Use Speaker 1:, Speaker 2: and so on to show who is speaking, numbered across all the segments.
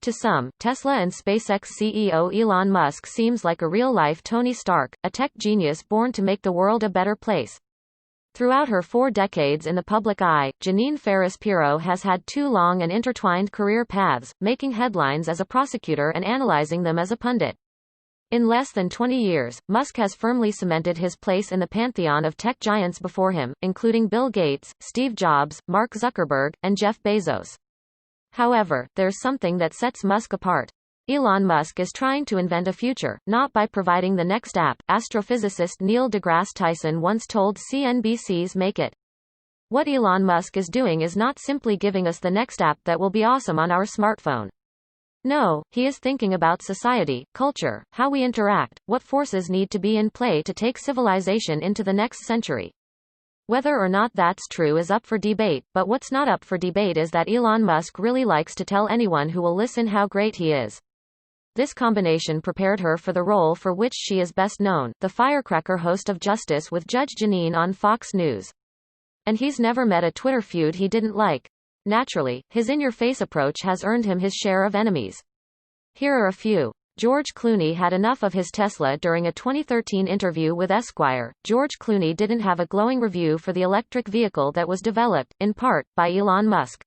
Speaker 1: To some, Tesla and SpaceX CEO Elon Musk seems like a real-life Tony Stark, a tech genius born to make the world a better place. Throughout her 4 decades in the public eye, Jeanine Ferris Pirro has had 2 long and intertwined career paths, making headlines as a prosecutor and analyzing them as a pundit. In less than 20 years, Musk has firmly cemented his place in the pantheon of tech giants before him, including Bill Gates, Steve Jobs, Mark Zuckerberg, and Jeff Bezos. However, there's something that sets Musk apart. Elon Musk is trying to invent a future, not by providing the next app, astrophysicist Neil deGrasse Tyson once told CNBC's Make It. What Elon Musk is doing is not simply giving us the next app that will be awesome on our smartphone. No, he is thinking about society, culture, how we interact, what forces need to be in play to take civilization into the next century. Whether or not that's true is up for debate, but what's not up for debate is that Elon Musk really likes to tell anyone who will listen how great he is. This combination prepared her for the role for which she is best known, the firecracker host of Justice with Judge Jeanine on Fox News. And he's never met a Twitter feud he didn't like. Naturally, his in-your-face approach has earned him his share of enemies. Here are a few. George Clooney had enough of his Tesla during a 2013 interview with Esquire. George Clooney didn't have a glowing review for the electric vehicle that was developed, in part, by Elon Musk.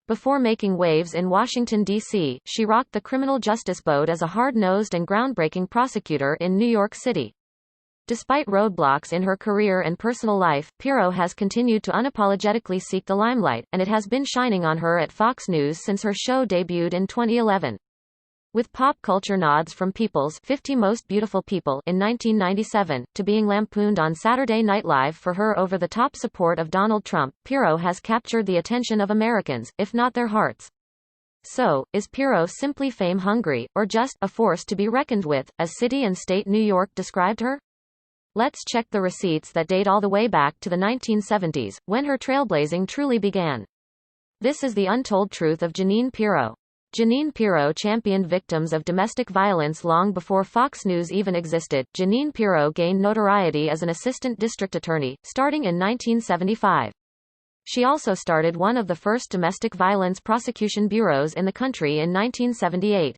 Speaker 1: Before making waves in Washington, D.C., she rocked the criminal justice boat as a hard-nosed and groundbreaking prosecutor in New York City. Despite roadblocks in her career and personal life, Pirro has continued to unapologetically seek the limelight, and it has been shining on her at Fox News since her show debuted in 2011. With pop culture nods from People's 50 Most Beautiful People in 1997, to being lampooned on Saturday Night Live for her over-the-top support of Donald Trump, Pirro has captured the attention of Americans, if not their hearts. So, is Pirro simply fame-hungry, or just a force to be reckoned with, as City and State New York described her? Let's check the receipts that date all the way back to the 1970s, when her trailblazing truly began. This is the untold truth of Jeanine Pirro. Jeanine Pirro championed victims of domestic violence long before Fox News even existed. Jeanine Pirro gained notoriety as an assistant district attorney, starting in 1975. She also started one of the first domestic violence prosecution bureaus in the country in 1978.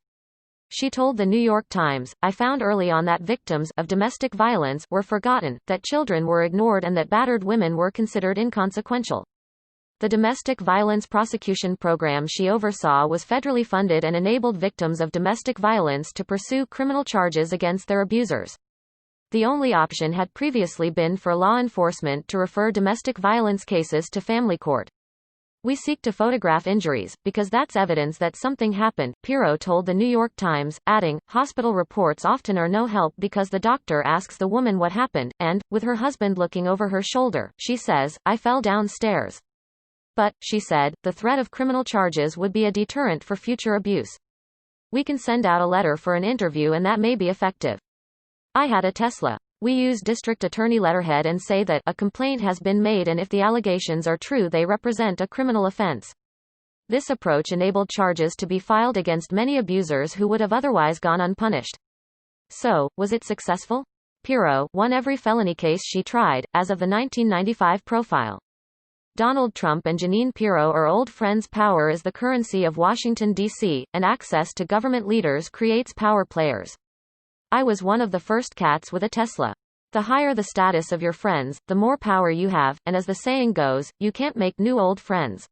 Speaker 1: She told the New York Times, "I found early on that victims of domestic violence were forgotten, that children were ignored and that battered women were considered inconsequential." The domestic violence prosecution program she oversaw was federally funded and enabled victims of domestic violence to pursue criminal charges against their abusers. The only option had previously been for law enforcement to refer domestic violence cases to family court. "We seek to photograph injuries, because that's evidence that something happened," Pirro told the New York Times, adding, "Hospital reports often are no help because the doctor asks the woman what happened, and, with her husband looking over her shoulder, she says, 'I fell downstairs.' But," she said, "the threat of criminal charges would be a deterrent for future abuse. We can send out a letter for an interview and that may be effective. I had a Tesla. We use district attorney letterhead and say that a complaint has been made and if the allegations are true they represent a criminal offense." This approach enabled charges to be filed against many abusers who would have otherwise gone unpunished. So, was it successful? Pirro won every felony case she tried, as of the 1995 profile. Donald Trump and Jeanine Pirro are old friends. Power is the currency of Washington, D.C., and access to government leaders creates power players. I was one of the first cats with a Tesla. The higher the status of your friends, the more power you have, and as the saying goes, you can't make new old friends.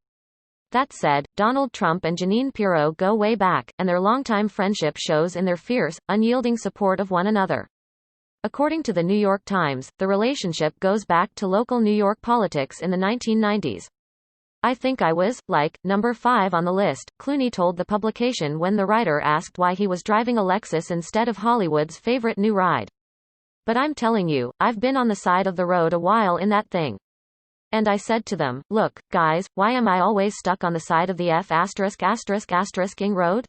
Speaker 1: That said, Donald Trump and Jeanine Pirro go way back, and their longtime friendship shows in their fierce, unyielding support of one another. According to the New York Times, the relationship goes back to local New York politics in the 1990s. "I think I was, like, number 5 on the list," Clooney told the publication when the writer asked why he was driving a Lexus instead of Hollywood's favorite new ride. "But I'm telling you, I've been on the side of the road a while in that thing. And I said to them, look, guys, why am I always stuck on the side of the F******ing road?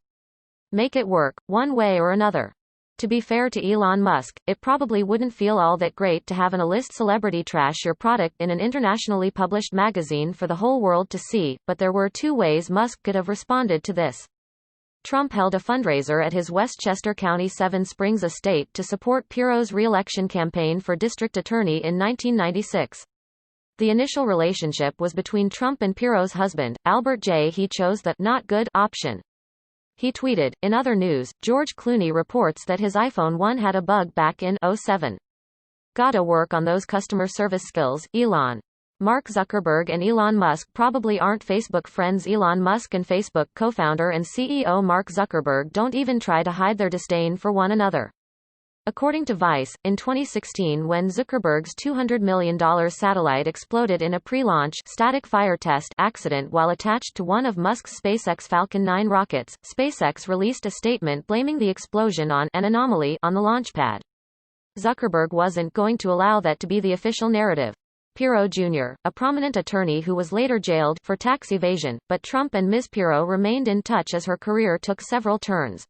Speaker 1: Make it work, one way or another." To be fair to Elon Musk, it probably wouldn't feel all that great to have an A-list celebrity trash your product in an internationally published magazine for the whole world to see, but there were 2 ways Musk could have responded to this. Trump held a fundraiser at his Westchester County 7 Springs estate to support Pirro's re-election campaign for district attorney in 1996. The initial relationship was between Trump and Pirro's husband, Albert J. He chose the not good option. He tweeted, in other news, George Clooney reports that his iPhone 1 had a bug back in '07. Gotta work on those customer service skills, Elon. Mark Zuckerberg and Elon Musk probably aren't Facebook friends. Elon Musk and Facebook co-founder and CEO Mark Zuckerberg don't even try to hide their disdain for one another. According to Vice, in 2016 when Zuckerberg's $200 million satellite exploded in a pre-launch static fire test accident while attached to one of Musk's SpaceX Falcon 9 rockets, SpaceX released a statement blaming the explosion on an anomaly on the launch pad. Zuckerberg wasn't going to allow that to be the official narrative. Pirro Jr., a prominent attorney who was later jailed for tax evasion, but Trump and Ms. Pirro remained in touch as her career took several turns.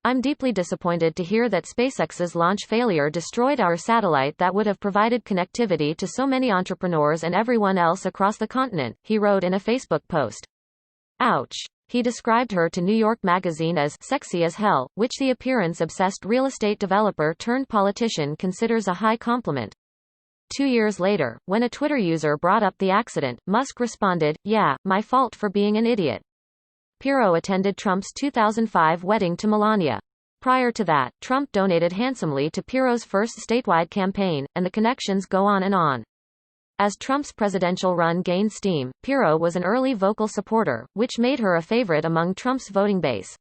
Speaker 1: I'm deeply disappointed to hear that SpaceX's launch failure destroyed our satellite that would have provided connectivity to so many entrepreneurs and everyone else across the continent, he wrote in a Facebook post. Ouch. He described her to New York Magazine as sexy as hell, which the appearance-obsessed real estate developer turned politician considers a high compliment. 2 years later, when a Twitter user brought up the accident, Musk responded, "Yeah, my fault for being an idiot." Pirro attended Trump's 2005 wedding to Melania. Prior to that, Trump donated handsomely to Pirro's first statewide campaign, and the connections go on and on. As Trump's presidential run gained steam, Pirro was an early vocal supporter, which made her a favorite among Trump's voting base.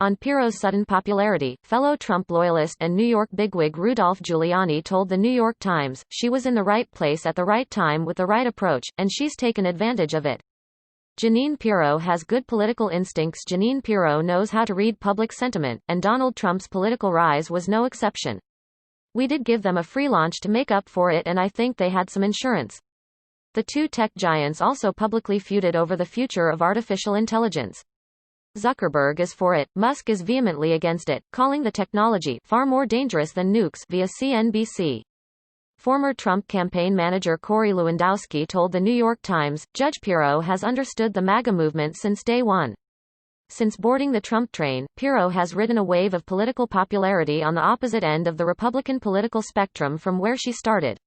Speaker 1: On Pirro's sudden popularity, fellow Trump loyalist and New York bigwig Rudolph Giuliani told The New York Times, "She was in the right place at the right time with the right approach, and she's taken advantage of it." Jeanine Pirro has good political instincts. Jeanine Pirro knows how to read public sentiment, and Donald Trump's political rise was no exception. "We did give them a free launch to make up for it, and I think they had some insurance." The two tech giants also publicly feuded over the future of artificial intelligence. Zuckerberg is for it, Musk is vehemently against it, calling the technology far more dangerous than nukes via CNBC. Former Trump campaign manager Corey Lewandowski told The New York Times, Judge Pirro has understood the MAGA movement since day one. Since boarding the Trump train, Pirro has ridden a wave of political popularity on the opposite end of the Republican political spectrum from where she started.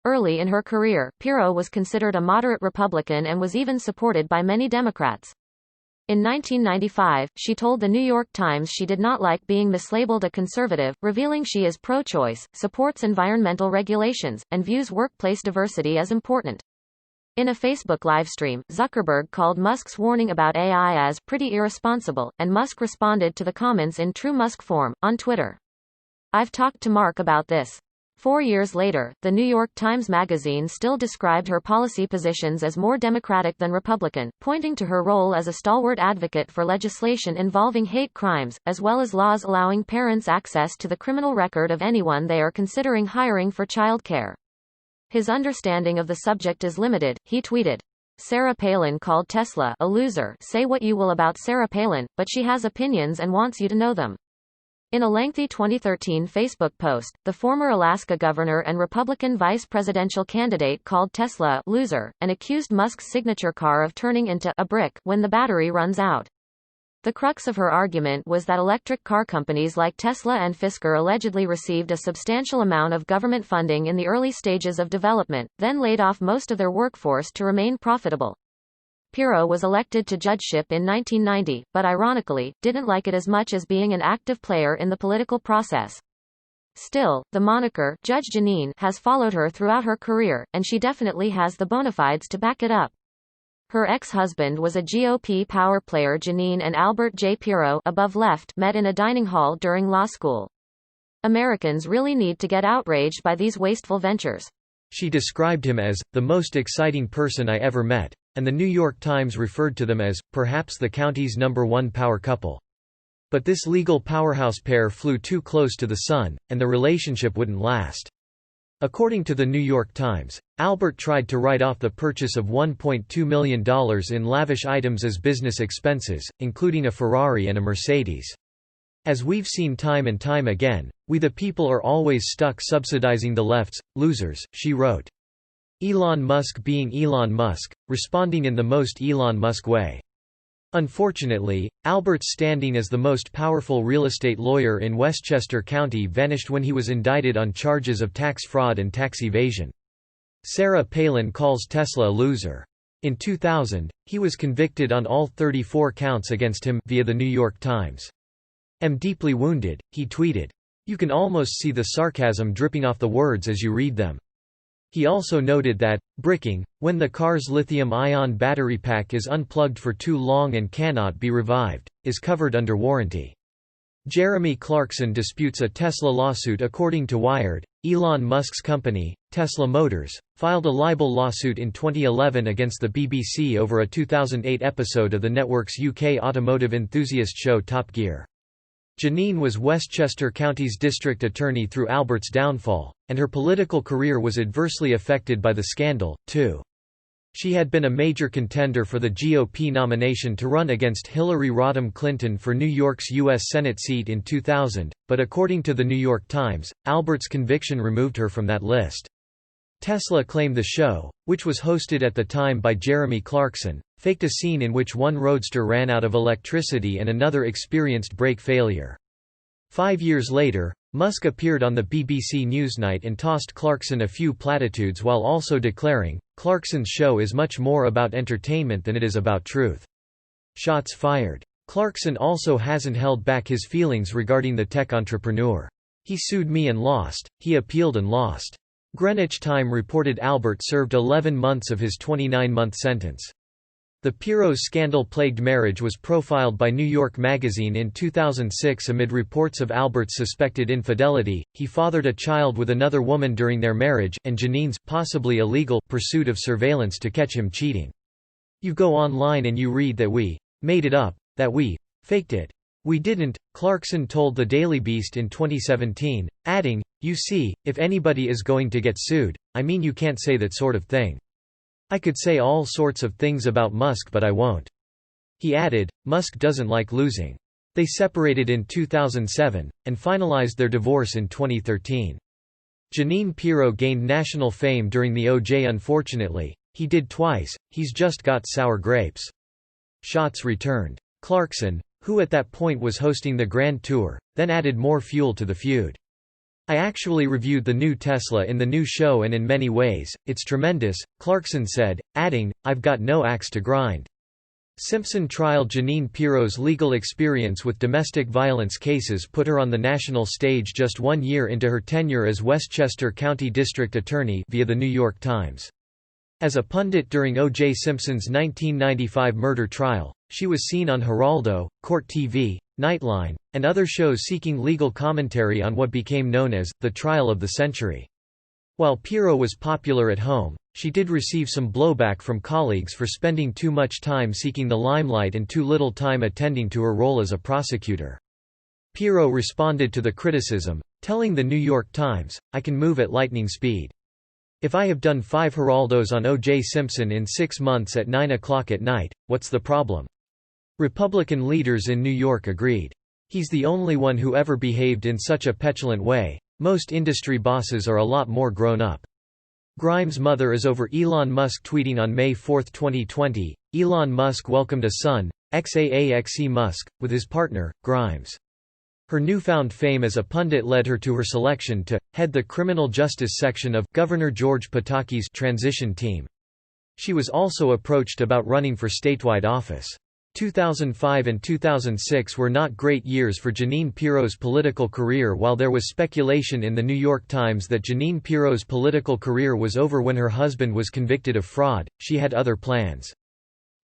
Speaker 1: Early in her career, Pirro was considered a moderate Republican and was even supported by many Democrats. In 1995, she told The New York Times she did not like being mislabeled a conservative, revealing she is pro-choice, supports environmental regulations, and views workplace diversity as important. In a Facebook livestream, Zuckerberg called Musk's warning about AI as pretty irresponsible, and Musk responded to the comments in true Musk form, on Twitter. "I've talked to Mark about this." 4 years later, The New York Times Magazine still described her policy positions as more Democratic than Republican, pointing to her role as a stalwart advocate for legislation involving hate crimes, as well as laws allowing parents access to the criminal record of anyone they are considering hiring for childcare. His understanding of the subject is limited, he tweeted. Sarah Palin called Tesla a loser. Say what you will about Sarah Palin, but she has opinions and wants you to know them. In a lengthy 2013 Facebook post, the former Alaska governor and Republican vice presidential candidate called Tesla a loser, and accused Musk's signature car of turning into a brick when the battery runs out. The crux of her argument was that electric car companies like Tesla and Fisker allegedly received a substantial amount of government funding in the early stages of development, then laid off most of their workforce to remain profitable. Pirro was elected to judgeship in 1990, but ironically, didn't like it as much as being an active player in the political process. Still, the moniker, Judge Jeanine, has followed her throughout her career, and she definitely has the bona fides to back it up. Her ex-husband was a GOP power player. Janine and Albert J. Pirro, above left, met in a dining hall during law school. Americans really need to get outraged by these wasteful ventures.
Speaker 2: She described him as the most exciting person I ever met, and the New York Times referred to them as perhaps the county's #1 power couple. But this legal powerhouse pair flew too close to the sun, and the relationship wouldn't last. According to the New York Times, Albert tried to write off the purchase of $1.2 million in lavish items as business expenses, including a Ferrari and a Mercedes. As we've seen time and time again, we the people are always stuck subsidizing the left's losers, she wrote. Elon Musk being Elon Musk, responding in the most Elon Musk way. Unfortunately, Albert's standing as the most powerful real estate lawyer in Westchester County vanished when he was indicted on charges of tax fraud and tax evasion. Sarah Palin calls Tesla a loser. In 2000, he was convicted on all 34 counts against him via the New York Times. "I'm deeply wounded," he tweeted. "You can almost see the sarcasm dripping off the words as you read them." He also noted that, bricking, when the car's lithium-ion battery pack is unplugged for too long and cannot be revived, is covered under warranty. Jeremy Clarkson disputes a Tesla lawsuit. According to Wired, Elon Musk's company, Tesla Motors, filed a libel lawsuit in 2011 against the BBC over a 2008 episode of the network's UK automotive enthusiast show Top Gear. Janine was Westchester County's district attorney through Albert's downfall, and her political career was adversely affected by the scandal, too. She had been a major contender for the GOP nomination to run against Hillary Rodham Clinton for New York's U.S. Senate seat in 2000, but according to the New York Times, Albert's conviction removed her from that list. Tesla claimed the show, which was hosted at the time by Jeremy Clarkson, faked a scene in which one roadster ran out of electricity and another experienced brake failure. 5 years later, Musk appeared on the BBC Newsnight and tossed Clarkson a few platitudes while also declaring, "Clarkson's show is much more about entertainment than it is about truth." Shots fired. Clarkson also hasn't held back his feelings regarding the tech entrepreneur. "He sued me and lost, he appealed and lost." Greenwich Time reported Albert served 11 months of his 29-month sentence. The Pirro's scandal-plagued marriage was profiled by New York Magazine in 2006 amid reports of Albert's suspected infidelity. He fathered a child with another woman during their marriage, and Janine's possibly illegal pursuit of surveillance to catch him cheating. "You go online and you read that we made it up, that we faked it. We didn't," Clarkson told the Daily Beast in 2017, adding, "You see, if anybody is going to get sued, I mean you can't say that sort of thing. I could say all sorts of things about Musk but I won't." He added, "Musk doesn't like losing." They separated in 2007, and finalized their divorce in 2013. Jeanine Pirro gained national fame during the OJ. Unfortunately, he did twice, he's just got sour grapes. Shots returned. Clarkson, who at that point was hosting the Grand Tour, then added more fuel to the feud. "I actually reviewed the new Tesla in the new show and in many ways, it's tremendous," Clarkson said, adding, "I've got no axe to grind." Simpson Trial. Jeanine Pirro's legal experience with domestic violence cases put her on the national stage just 1 year into her tenure as Westchester County District Attorney via the New York Times. As a pundit during O.J. Simpson's 1995 murder trial, she was seen on Geraldo, Court TV, Nightline, and other shows seeking legal commentary on what became known as the trial of the century. While Pirro was popular at home, she did receive some blowback from colleagues for spending too much time seeking the limelight and too little time attending to her role as a prosecutor. Pirro responded to the criticism, telling the New York Times, "I can move at lightning speed. If I have done 5 Geraldos on O.J. Simpson in 6 months at 9 o'clock at night, what's the problem?" Republican leaders in New York agreed. "He's the only one who ever behaved in such a petulant way. Most industry bosses are a lot more grown up." Grimes' mother is over Elon Musk tweeting on May 4, 2020, Elon Musk welcomed a son, XAAXE Musk, with his partner, Grimes. Her newfound fame as a pundit led her to her selection to head the criminal justice section of Governor George Pataki's transition team. She was also approached about running for statewide office. 2005 and 2006 were not great years for Jeanine Pirro's political career. While there was speculation in the New York Times that Jeanine Pirro's political career was over when her husband was convicted of fraud, she had other plans.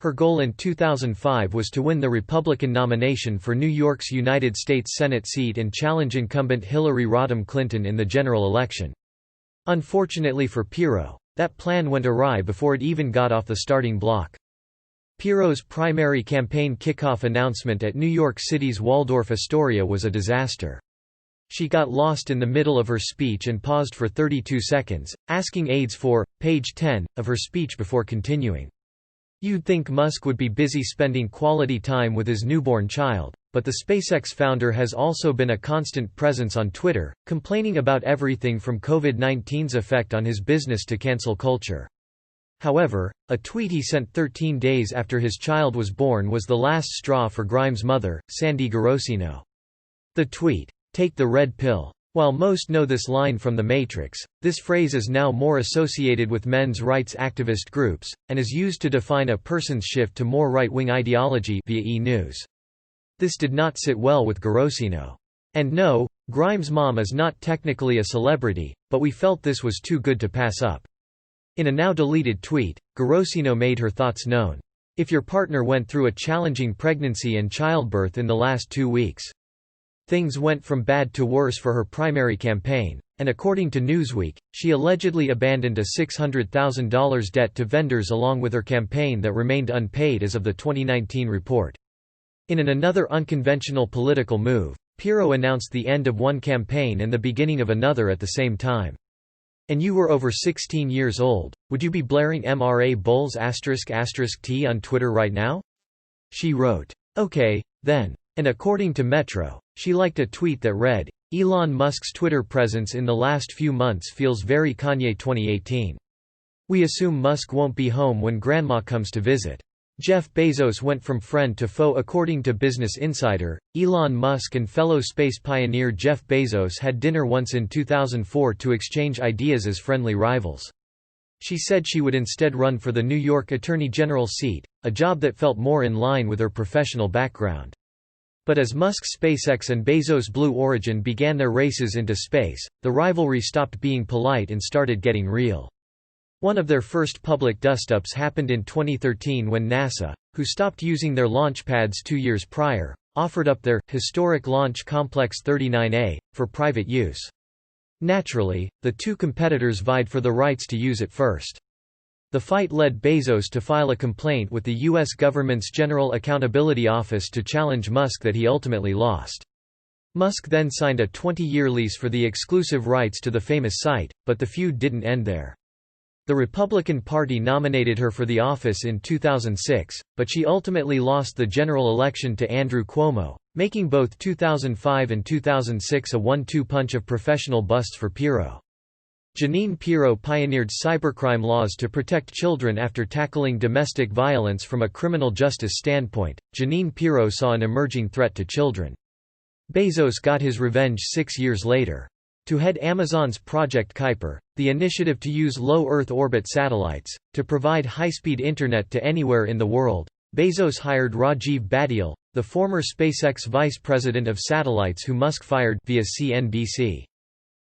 Speaker 2: Her goal in 2005 was to win the Republican nomination for New York's United States Senate seat and challenge incumbent Hillary Rodham Clinton in the general election. Unfortunately for Pirro, that plan went awry before it even got off the starting block. Pirro's primary campaign kickoff announcement at New York City's Waldorf Astoria was a disaster. She got lost in the middle of her speech and paused for 32 seconds, asking aides for page 10 of her speech before continuing. You'd think Musk would be busy spending quality time with his newborn child, but the SpaceX founder has also been a constant presence on Twitter, complaining about everything from COVID-19's effect on his business to cancel culture. However, a tweet he sent 13 days after his child was born was the last straw for Grimes' mother, Sandy Garosino. The tweet, "Take the red pill," While most know this line from The Matrix, this phrase is now more associated with men's rights activist groups, and is used to define a person's shift to more right-wing ideology via E! News. This did not sit well with Garosino. And no, Grimes' mom is not technically a celebrity, but we felt this was too good to pass up. In a now-deleted tweet, Garosino made her thoughts known. If your partner went through a challenging pregnancy and childbirth in the last 2 weeks. Things went from bad to worse for her primary campaign, and according to Newsweek, she allegedly abandoned a $600,000 debt to vendors along with her campaign that remained unpaid as of the 2019 report. In another unconventional political move, Pirro announced the end of one campaign and the beginning of another at the same time. And you were over 16 years old, would you be blaring MRA Bulls ***T on Twitter right now? She wrote. Okay, then. And according to Metro, she liked a tweet that read, Elon Musk's Twitter presence in the last few months feels very Kanye 2018. We assume Musk won't be home when grandma comes to visit. Jeff Bezos went from friend to foe. According to Business Insider, Elon Musk and fellow space pioneer Jeff Bezos had dinner once in 2004 to exchange ideas as friendly rivals. She said she would instead run for the New York Attorney General seat, a job that felt more in line with her professional background. But as Musk's SpaceX and Bezos' Blue Origin began their races into space, the rivalry stopped being polite and started getting real. One of their first public dust-ups happened in 2013 when NASA, who stopped using their launch pads 2 years prior, offered up their historic Launch Complex 39A for private use. Naturally, the two competitors vied for the rights to use it first. The fight led Bezos to file a complaint with the U.S. government's General Accountability Office to challenge Musk that he ultimately lost. Musk then signed a 20-year lease for the exclusive rights to the famous site, but the feud didn't end there. The Republican Party nominated her for the office in 2006, but she ultimately lost the general election to Andrew Cuomo, making both 2005 and 2006 a 1-2 punch of professional busts for Pirro. Jeanine Pirro pioneered cybercrime laws to protect children after tackling domestic violence from a criminal justice standpoint. Jeanine Pirro saw an emerging threat to children. Bezos got his revenge 6 years later. To head Amazon's Project Kuiper, the initiative to use low Earth orbit satellites, to provide high-speed internet to anywhere in the world, Bezos hired Rajiv Badial, the former SpaceX vice president of satellites who Musk fired via CNBC.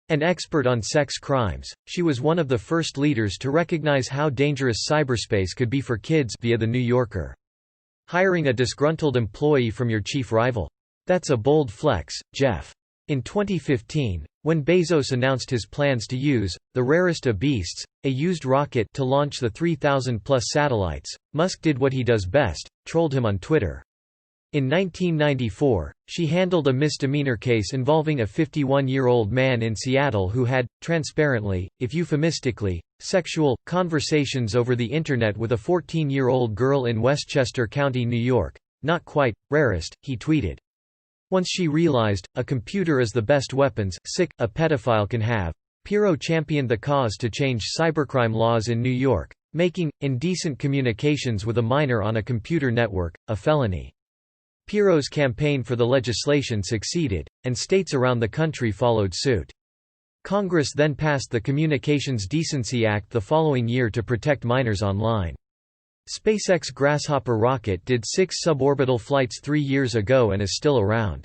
Speaker 2: An expert on sex crimes, she was one of the first leaders to recognize how dangerous cyberspace could be for kids via The New Yorker. Hiring a disgruntled employee from your chief rival? That's a bold flex, Jeff. In 2015, when Bezos announced his plans to use, the rarest of beasts, a used rocket to launch the 3,000-plus satellites, Musk did what he does best, trolled him on Twitter. In 1994, she handled a misdemeanor case involving a 51-year-old man in Seattle who had, transparently, if euphemistically, sexual conversations over the Internet with a 14-year-old girl in Westchester County, New York. Not quite, rarest, he tweeted. Once she realized, a computer is the best weapons a pedophile can have, Pirro championed the cause to change cybercrime laws in New York, making indecent communications with a minor on a computer network a felony. Pirro's campaign for the legislation succeeded, and states around the country followed suit. Congress then passed the Communications Decency Act the following year to protect minors online. SpaceX Grasshopper rocket did 6 suborbital flights 3 years ago and is still around.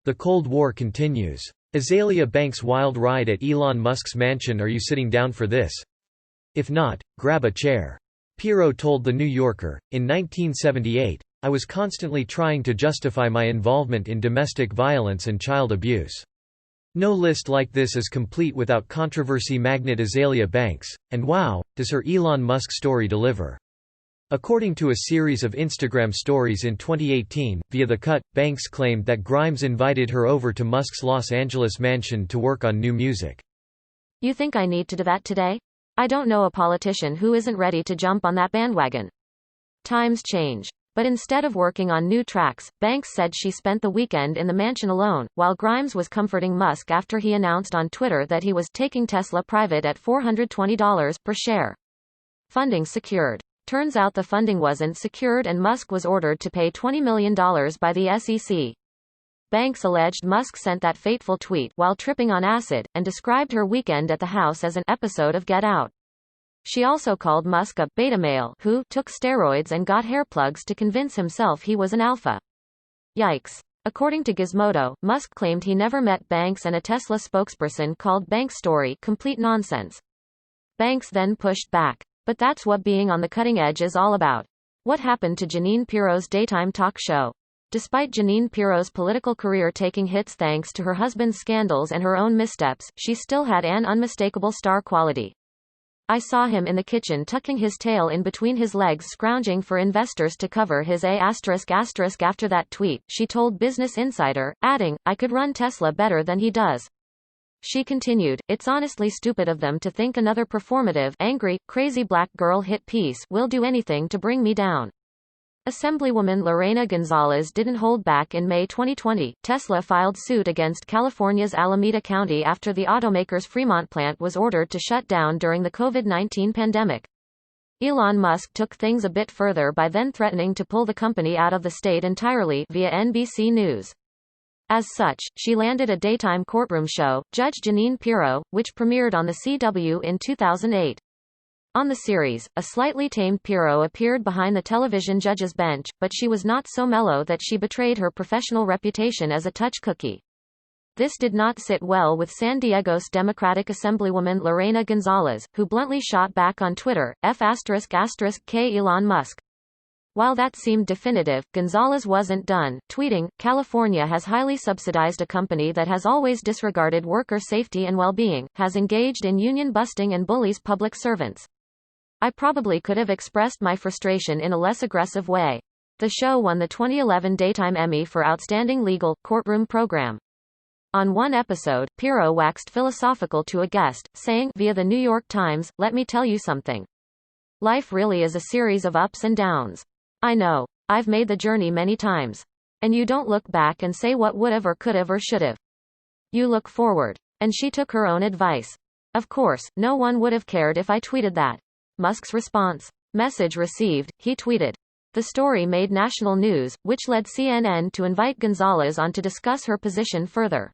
Speaker 2: The Cold War continues. Azalea Banks' wild ride at Elon Musk's mansion. Are you sitting down for this? If not, grab a chair. Pirro told The New Yorker, in 1978, I was constantly trying to justify my involvement in domestic violence and child abuse. No list like this is complete without controversy. Magnate Azalea Banks, and wow, does her Elon Musk story deliver. According to a series of Instagram stories in 2018, via The Cut, Banks claimed that Grimes invited her over to Musk's Los Angeles mansion to work on new music.
Speaker 1: You think I need to do that today? I don't know a politician who isn't ready to jump on that bandwagon. Times change. But instead of working on new tracks, Banks said she spent the weekend in the mansion alone, while Grimes was comforting Musk after he announced on Twitter that he was taking Tesla private at $420 per share. Funding secured. Turns out the funding wasn't secured and Musk was ordered to pay $20 million by the SEC. Banks alleged Musk sent that fateful tweet while tripping on acid, and described her weekend at the house as an episode of Get Out. She also called Musk a beta male who took steroids and got hair plugs to convince himself he was an alpha. Yikes. According to Gizmodo, Musk claimed he never met Banks, and a Tesla spokesperson called Banks' story complete nonsense. Banks then pushed back. But that's what being on the cutting edge is all about. What happened to Jeanine Pirro's daytime talk show? Despite Jeanine Pirro's political career taking hits thanks to her husband's scandals and her own missteps, she still had an unmistakable star quality. I saw him in the kitchen tucking his tail in between his legs, scrounging for investors to cover his after that tweet, she told Business Insider, adding, I could run Tesla better than he does. She continued, it's honestly stupid of them to think another performative, angry, crazy black girl hit piece will do anything to bring me down. Assemblywoman Lorena Gonzalez didn't hold back. In May 2020, Tesla filed suit against California's Alameda County after the automaker's Fremont plant was ordered to shut down during the COVID-19 pandemic. Elon Musk took things a bit further by then threatening to pull the company out of the state entirely, via NBC News. As such, she landed a daytime courtroom show, Judge Jeanine Pirro, which premiered on the CW in 2008. On the series, a slightly tamed Pirro appeared behind the television judge's bench, but she was not so mellow that she betrayed her professional reputation as a touch cookie. This did not sit well with San Diego's Democratic Assemblywoman Lorena Gonzalez, who bluntly shot back on Twitter, F***K Elon Musk. While that seemed definitive, Gonzalez wasn't done, tweeting, California has highly subsidized a company that has always disregarded worker safety and well-being, has engaged in union busting and bullies public servants. I probably could have expressed my frustration in a less aggressive way. The show won the 2011 Daytime Emmy for Outstanding Legal, Courtroom Program. On one episode, Pirro waxed philosophical to a guest, saying, via the New York Times, let me tell you something. Life really is a series of ups and downs. I know. I've made the journey many times. And you don't look back and say what would've or could've or should've. You look forward. And she took her own advice. Of course, no one would have cared if I tweeted that. Musk's response. Message received, he tweeted. The story made national news, which led CNN to invite Gonzalez on to discuss her position further.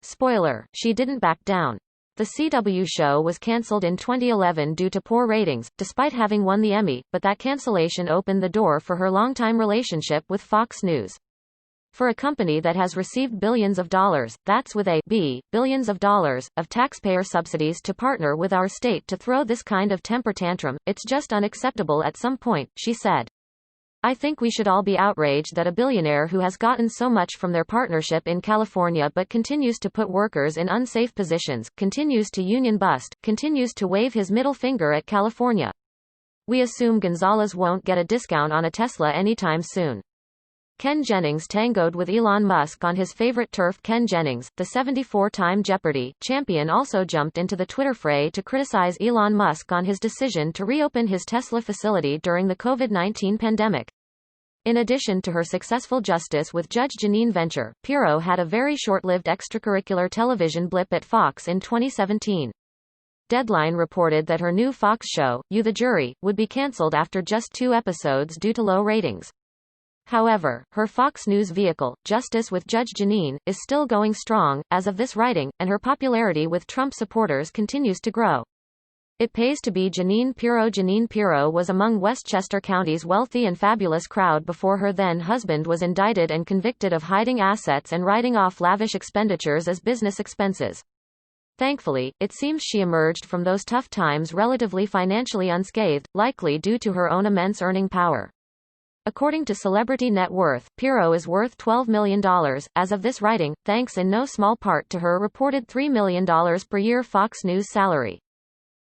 Speaker 1: Spoiler, she didn't back down. The CW show was cancelled in 2011 due to poor ratings, despite having won the Emmy, but that cancellation opened the door for her longtime relationship with Fox News. For a company that has received billions of dollars, that's with a billions of dollars, of taxpayer subsidies to partner with our state to throw this kind of temper tantrum, it's just unacceptable at some point, she said. I think we should all be outraged that a billionaire who has gotten so much from their partnership in California but continues to put workers in unsafe positions, continues to union bust, continues to wave his middle finger at California. We assume Gonzalez won't get a discount on a Tesla anytime soon. Ken Jennings tangoed with Elon Musk on his favorite turf. Ken Jennings, the 74-time Jeopardy! Champion, also jumped into the Twitter fray to criticize Elon Musk on his decision to reopen his Tesla facility during the COVID-19 pandemic. In addition to her successful Justice with Judge Jeanine venture, Pirro had a very short-lived extracurricular television blip at Fox in 2017. Deadline reported that her new Fox show, You the Jury, would be cancelled after just 2 episodes due to low ratings. However, her Fox News vehicle, Justice with Judge Jeanine, is still going strong, as of this writing, and her popularity with Trump supporters continues to grow. It pays to be Jeanine Pirro. Jeanine Pirro was among Westchester County's wealthy and fabulous crowd before her then-husband was indicted and convicted of hiding assets and writing off lavish expenditures as business expenses. Thankfully, it seems she emerged from those tough times relatively financially unscathed, likely due to her own immense earning power. According to Celebrity Net Worth, Pirro is worth $12 million, as of this writing, thanks in no small part to her reported $3 million per year Fox News salary.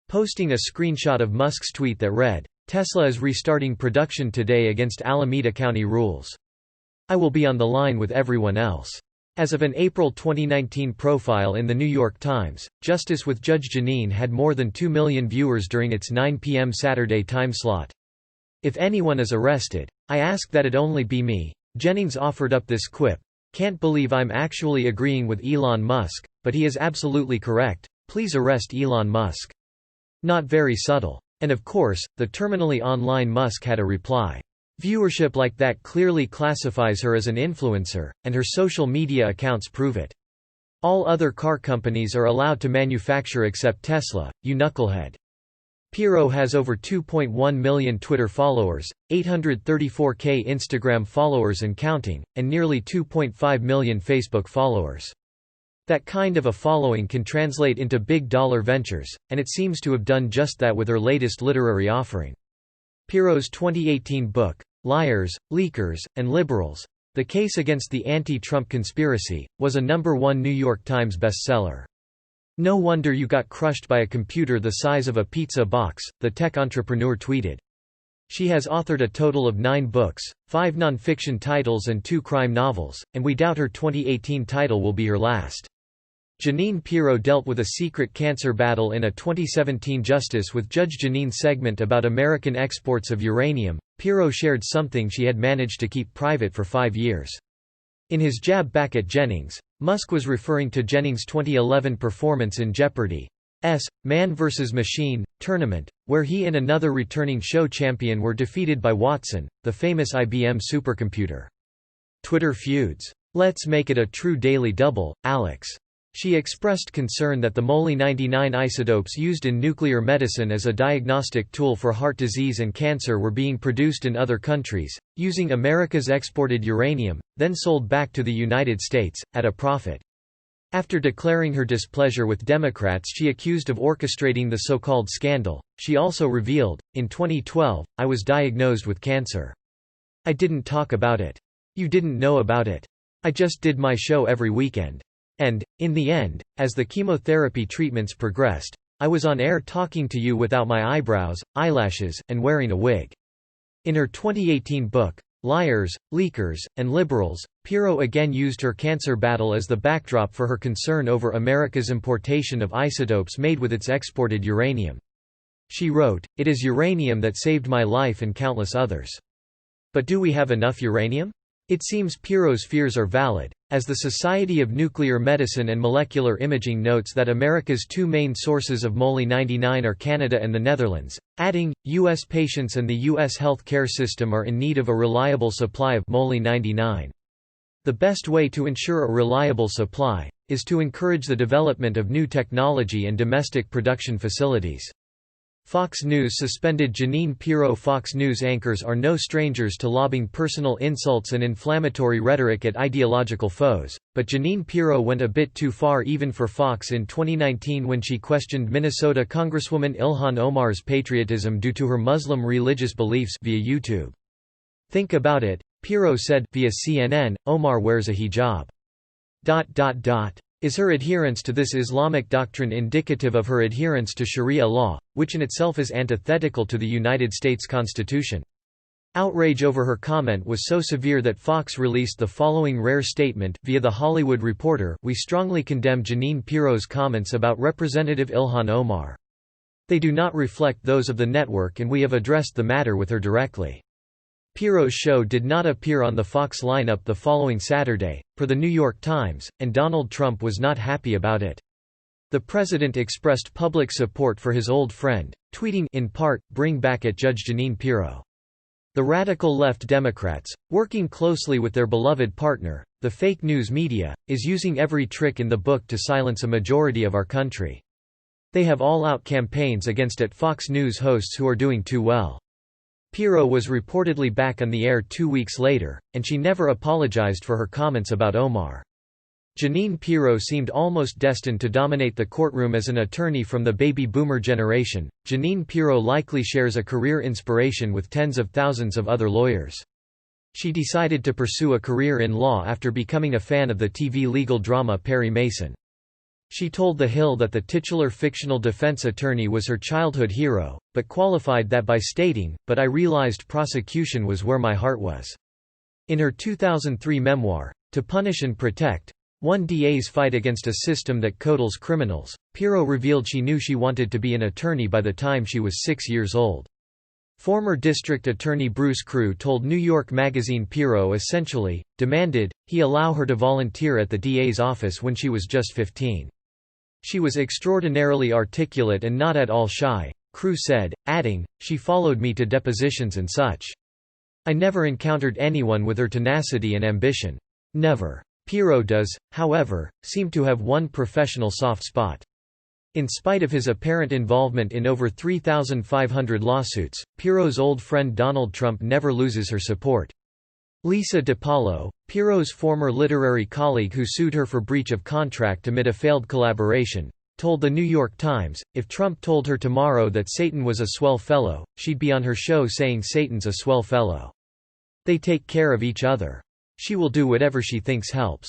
Speaker 2: Posting a screenshot of Musk's tweet that read, Tesla is restarting production today against Alameda County rules. I will be on the line with everyone else. As of an April 2019 profile in the New York Times, Justice with Judge Jeanine had more than 2 million viewers during its 9 p.m. Saturday time slot. If anyone is arrested, I ask that it only be me. Jennings offered up this quip. Can't believe I'm actually agreeing with Elon Musk, but he is absolutely correct. Please arrest Elon Musk. Not very subtle. And of course, the terminally online Musk had a reply. Viewership like that clearly classifies her as an influencer, and her social media accounts prove it. All other car companies are allowed to manufacture except Tesla, you knucklehead. Pirro has over 2.1 million Twitter followers, 834K Instagram followers and counting, and nearly 2.5 million Facebook followers. That kind of a following can translate into big-dollar ventures, and it seems to have done just that with her latest literary offering. Pirro's 2018 book, Liars, Leakers, and Liberals: The Case Against the Anti-Trump Conspiracy, was a #1 New York Times bestseller. "No wonder you got crushed by a computer the size of a pizza box," the tech entrepreneur tweeted. She has authored a total of 9 books, 5 non-fiction titles and 2 crime novels, and we doubt her 2018 title will be her last. Jeanine Pirro dealt with a secret cancer battle in a 2017 Justice with Judge Jeanine segment about American exports of uranium. Pirro shared something she had managed to keep private for 5 years. In his jab back at Jennings, Musk was referring to Jennings' 2011 performance in Jeopardy's Man vs. Machine tournament, where he and another returning show champion were defeated by Watson, the famous IBM supercomputer. Twitter feuds. "Let's make it a true daily double, Alex." She expressed concern that the Moly-99 isotopes used in nuclear medicine as a diagnostic tool for heart disease and cancer were being produced in other countries, using America's exported uranium, then sold back to the United States, at a profit. After declaring her displeasure with Democrats she accused of orchestrating the so-called scandal, she also revealed, "In 2012, I was diagnosed with cancer. I didn't talk about it. You didn't know about it. I just did my show every weekend. And, in the end, as the chemotherapy treatments progressed, I was on air talking to you without my eyebrows, eyelashes, and wearing a wig." In her 2018 book, Liars, Leakers, and Liberals, Pirro again used her cancer battle as the backdrop for her concern over America's importation of isotopes made with its exported uranium. She wrote, "It is uranium that saved my life and countless others. But do we have enough uranium?" It seems Pirro's fears are valid, as the Society of Nuclear Medicine and Molecular Imaging notes that America's 2 main sources of Moly-99 are Canada and the Netherlands, adding, U.S. patients and the U.S. health care system are in need of a reliable supply of Moly-99. The best way to ensure a reliable supply is to encourage the development of new technology and domestic production facilities. Fox News suspended Jeanine Pirro. Fox News anchors are no strangers to lobbing personal insults and inflammatory rhetoric at ideological foes, but Jeanine Pirro went a bit too far even for Fox in 2019 when she questioned Minnesota Congresswoman Ilhan Omar's patriotism due to her Muslim religious beliefs via YouTube. "Think about it," Pirro said via CNN, "Omar wears a hijab. Is her adherence to this Islamic doctrine indicative of her adherence to Sharia law, which in itself is antithetical to the United States Constitution?" Outrage over her comment was so severe that Fox released the following rare statement via The Hollywood Reporter: "We strongly condemn Jeanine Pirro's comments about Representative Ilhan Omar. They do not reflect those of the network and we have addressed the matter with her directly." Pirro's show did not appear on the Fox lineup the following Saturday, per The New York Times, and Donald Trump was not happy about it. The president expressed public support for his old friend, tweeting, in part, "Bring back at Judge Jeanine Pirro." The radical left Democrats, working closely with their beloved partner, the fake news media, is using every trick in the book to silence a majority of our country. They have all-out campaigns against Fox News hosts who are doing too well. Pirro was reportedly back on the air 2 weeks later, and she never apologized for her comments about Omar. Jeanine Pirro seemed almost destined to dominate the courtroom as an attorney from the baby boomer generation. Jeanine Pirro likely shares a career inspiration with tens of thousands of other lawyers. She decided to pursue a career in law after becoming a fan of the TV legal drama Perry Mason. She told The Hill that the titular fictional defense attorney was her childhood hero, but qualified that by stating, "But I realized prosecution was where my heart was." In her 2003 memoir, To Punish and Protect: One DA's Fight Against a System That Coddles Criminals, Pirro revealed she knew she wanted to be an attorney by the time she was 6 years old. Former district attorney Bruce Crew told New York Magazine Pirro essentially demanded he allow her to volunteer at the DA's office when she was just 15. She was extraordinarily articulate and not at all shy, Crew said, adding, "She followed me to depositions and such. I never encountered anyone with her tenacity and ambition. Never. Pirro does, however, seem to have one professional soft spot. In spite of his apparent involvement in over 3,500 lawsuits, Pirro's old friend Donald Trump never loses her support. Lisa DiPaolo, Pirro's former literary colleague who sued her for breach of contract amid a failed collaboration, told The New York Times, if Trump told her tomorrow that Satan was a swell fellow, she'd be on her show saying Satan's a swell fellow. They take care of each other. She will do whatever she thinks helps.